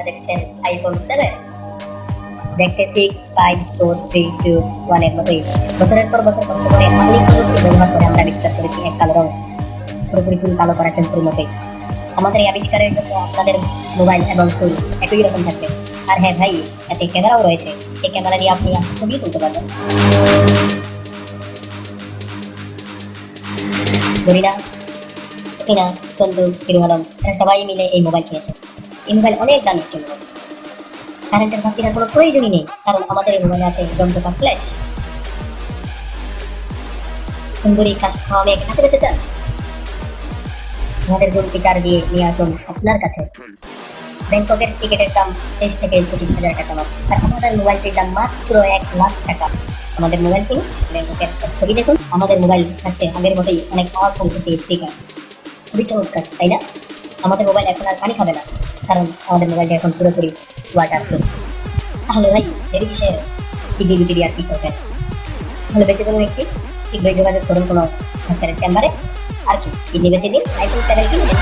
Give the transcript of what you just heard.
আপনারা দেখছেন আইফোন 7 দেখতে 6, 5, 4, 3, 2, 1 এর মতোই বছরের পর বছর কষ্ট করে আধুনিক প্রযুক্তি ব্যবহার করে আমরা আবিষ্কার করেছি এক কালো রং, পুরোপুরি চুল কালো করা শ্যাম্পুর মতোই। আমাদের এই আবিষ্কারের জন্য আপনাদের মোবাইল এবং চুল একই রকম থাকবে। আর হ্যাঁ ভাই, এতে ক্যামেরাও রয়েছে, এই ক্যামেরা দিয়ে আপনি ছবি তুলতে পারবেন। জরিনা, সকিনা, চন্দু, হিরু আলম এরা সবাই মিলে এই মোবাইল কিনেছে। এই মোবাইল অনেক দামি একটি মোবাইল, কারেন্টের বাতি কেনার কোনো প্রয়োজনই নেই, কারণ আমাদের এই মোবাইলে আছে জমজকা ফ্ল্যাশ। সুন্দরী খাওয়া মেয়েকে কাছে পেতে চান? আমাদের জুম ফিচার দিয়ে নিয়ে আসুন আপনার কাছে। ব্যাংককের টিকিটের দাম 23 থেকে 25,000 টাকা মাত্র, আর আমাদের মোবাইলটির দাম মাত্র 1 লাখ টাকা। আমাদের মোবাইল কিনুন, ব্যাংককের ছবি দেখুন। আমাদের মোবাইল থাকছে আগের মতোই অনেক পাওয়ারফুল একটি স্পিকার, খুবই চমৎকার, তাই না? আমাদের মোবাইল এখন আর পানি খাবে না, কারণ আমাদের মোবাইলটা এখন পুরোপুরি ওয়াটার প্রুফ। তাহলে ভাই দেরি কিসের? কি আর কি করবেন? তাহলে বেঁচে করুন একটি, শীঘ্রই যোগাযোগ করুন কোনো ডাক্তারের চেম্বারে। আর কি কিডনি বেঁচে দিন, আইফোন 7 কিনে দিন।